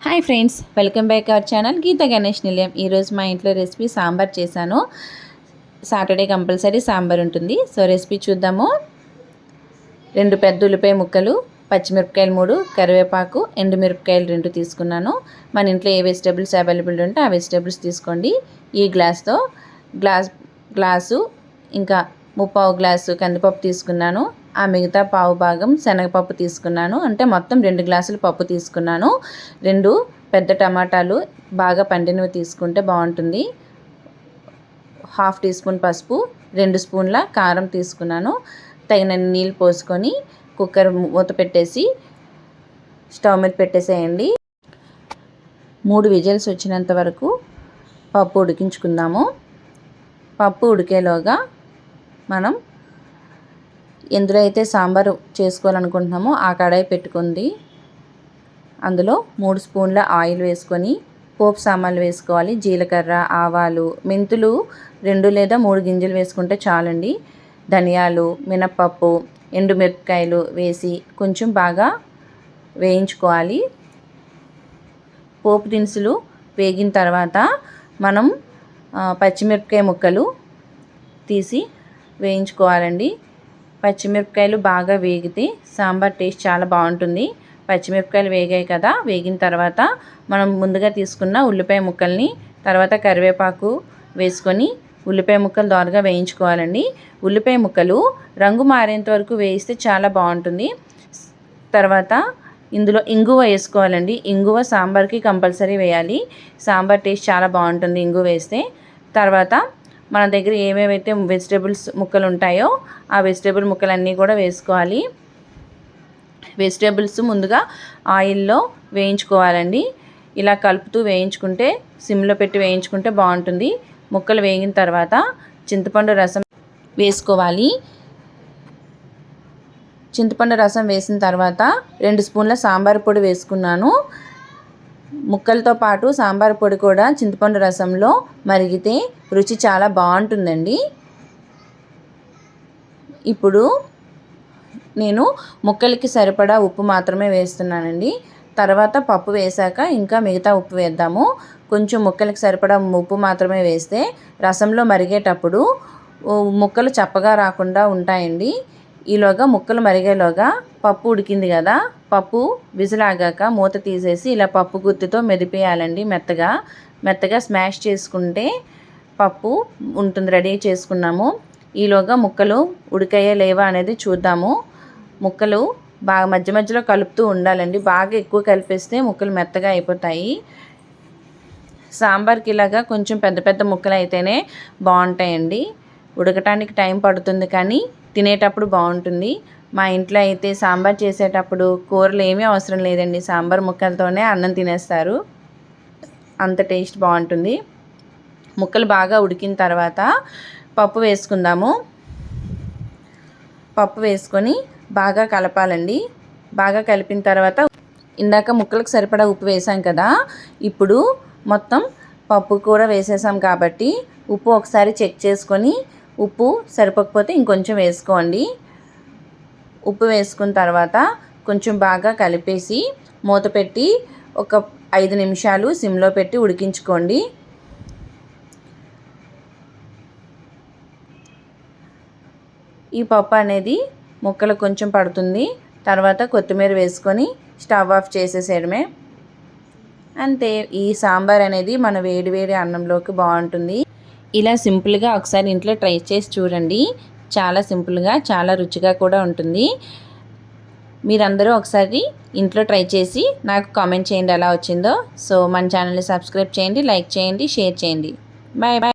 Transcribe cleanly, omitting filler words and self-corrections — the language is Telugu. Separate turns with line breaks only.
Hi friends, welcome back our channel Geetha Ganesh Nilayam. ఈరోజు మా ఇంట్లో రెసిపీ సాంబార్ చేశాను. సాటర్డే కంపల్సరీ సాంబార్ ఉంటుంది. సో రెసిపీ చూద్దాము. 2 పెద్ద ఉల్లిపాయ ముక్కలు, పచ్చిమిరపకాయలు 3, కరివేపాకు, ఎండుమిరపకాయలు 2 తీసుకున్నాను. మన ఇంట్లో ఏ వెజిటేబుల్స్ అవైలబుల్ ఉంటే ఆ వెజిటేబుల్స్ తీసుకోండి. ఈ గ్లాస్తో గ్లాసు ఇంకా 3/4 గ్లాసు కందిపప్పు తీసుకున్నాను. ఆ మిగతా పావు భాగం శనగపప్పు తీసుకున్నాను. అంటే మొత్తం 2 గ్లాసులు పప్పు తీసుకున్నాను. 2 పెద్ద టమాటాలు బాగా పండినవి తీసుకుంటే బాగుంటుంది. 1/2 టీ స్పూన్ పసుపు, 2 స్పూన్ల కారం తీసుకున్నాను. తగినన్ని నీళ్ళు పోసుకొని కుక్కర్ మూత పెట్టేసి స్టవ్ మీద పెట్టేసేయండి. 3 విజిల్స్ వచ్చినంత వరకు పప్పు ఉడికించుకుందాము. పప్పు ఉడికేలోగా మనం ఎందులో అయితే సాంబారు చేసుకోవాలనుకుంటున్నామో ఆ కడాయి పెట్టుకుంది. అందులో 3 స్పూన్ల ఆయిల్ వేసుకొని పోపు సామాన్లు వేసుకోవాలి. జీలకర్ర, ఆవాలు, మెంతులు 2 లేదా 3 గింజలు వేసుకుంటే చాలండి. ధనియాలు, మినప్పప్పు, ఎండుమిరపకాయలు వేసి కొంచెం బాగా వేయించుకోవాలి. పోపు దినుసులు వేగిన తర్వాత మనం పచ్చిమిరపకాయ ముక్కలు తీసి వేయించుకోవాలండి. పచ్చిమిరపకాయలు బాగా వేగితే సాంబార్ టేస్ట్ చాలా బాగుంటుంది. పచ్చిమిరపకాయలు వేగాయి కదా, వేగిన తర్వాత మనం ముందుగా తీసుకున్న ఉల్లిపాయ ముక్కల్ని, తర్వాత కరివేపాకు వేసుకొని ఉల్లిపాయ ముక్కలు దోరగా వేయించుకోవాలండి. ఉల్లిపాయ ముక్కలు రంగు మారేంత వరకు వేయిస్తే చాలా బాగుంటుంది. తర్వాత ఇందులో ఇంగువ వేసుకోవాలండి. ఇంగువ సాంబార్కి కంపల్సరీ వేయాలి. సాంబార్ టేస్ట్ చాలా బాగుంటుంది ఇంగువ వేస్తే. తర్వాత మన దగ్గర ఏమేమైతే వెజిటేబుల్స్ ముక్కలు ఉంటాయో ఆ వెజిటేబుల్ ముక్కలన్నీ కూడా వేసుకోవాలి. వెజిటేబుల్స్ ముందుగా ఆయిల్లో వేయించుకోవాలండి. ఇలా కలుపుతూ వేయించుకుంటే, సిమ్లో పెట్టి వేయించుకుంటే బాగుంటుంది. ముక్కలు వేగిన తర్వాత చింతపండు రసం వేసుకోవాలి. చింతపండు రసం వేసిన తర్వాత 2 స్పూన్ల సాంబార్ పొడి వేసుకున్నాను. ముక్కలతో పాటు సాంబార్ పొడి కూడా చింతపండు రసంలో మరిగితే రుచి చాలా బాగుంటుందండి. ఇప్పుడు నేను ముక్కలకి సరిపడా ఉప్పు మాత్రమే వేస్తున్నానండి. తర్వాత పప్పు వేశాక ఇంకా మిగతా ఉప్పు వేద్దాము. కొంచెం ముక్కలకి సరిపడా ఉప్పు మాత్రమే వేస్తే రసంలో మరిగేటప్పుడు ముక్కలు చప్పగా రాకుండా ఉంటాయండి. ఈలోగా ముక్కలు మరిగేలోగా పప్పు ఉడికింది కదా, పప్పు విజిలాగాక మూత తీసేసి ఇలా పప్పు గుత్తితో మెదిపేయాలండి. మెత్తగా స్మాష్ చేసుకుంటే పప్పు ఉంటుంది. రెడీ చేసుకున్నాము. ఈలోగా ముక్కలు ఉడికాయా లేవా అనేది చూద్దాము. ముక్కలు బాగా మధ్య మధ్యలో కలుపుతూ ఉండాలండి. బాగా ఎక్కువ కలిపేస్తే ముక్కలు మెత్తగా అయిపోతాయి. సాంబార్కి ఇలాగా కొంచెం పెద్ద పెద్ద ముక్కలు అయితేనే బాగుంటాయండి. ఉడకటానికి టైం పడుతుంది కానీ తినేటప్పుడు బాగుంటుంది. మా ఇంట్లో అయితే సాంబార్ చేసేటప్పుడు కూరలు ఏమీ అవసరం లేదండి. సాంబార్ ముక్కలతోనే అన్నం తినేస్తారు. అంత టేస్ట్ బాగుంటుంది. ముక్కలు బాగా ఉడికిన తర్వాత పప్పు వేసుకుందాము. పప్పు వేసుకొని బాగా కలపాలండి. బాగా కలిపిన తర్వాత ఇందాక ముక్కలకు సరిపడా ఉప్పు వేసాం కదా, ఇప్పుడు మొత్తం పప్పు కూడా వేసేసాం కాబట్టి ఉప్పు ఒకసారి చెక్ చేసుకొని ఉప్పు సరిపోకపోతే ఇంకొంచెం వేసుకోండి. ఉప్పు వేసుకున్న తర్వాత కొంచెం బాగా కలిపేసి మూత పెట్టి ఒక 5 నిమిషాలు సిమ్లో పెట్టి ఉడికించుకోండి. ఈ పప్పు అనేది ముక్కలు కొంచెం పడుతుంది. తర్వాత కొత్తిమీర వేసుకొని స్టవ్ ఆఫ్ చేసేసేయడమే. అంతే. ఈ సాంబార్ అనేది మన వేడి అన్నంలోకి బాగుంటుంది. ఇలా సింపుల్గా ఒకసారి ఇంట్లో ట్రై చేసి చూడండి. చాలా సింపుల్గా, చాలా రుచిగా కూడా ఉంటుంది. మీరందరూ ఒకసారి ఇంట్లో ట్రై చేసి నాకు కామెంట్ చేయండి ఎలా వచ్చిందో. సో మన ఛానల్ని సబ్స్క్రైబ్ చేయండి, లైక్ చేయండి, షేర్ చేయండి. Bye bye.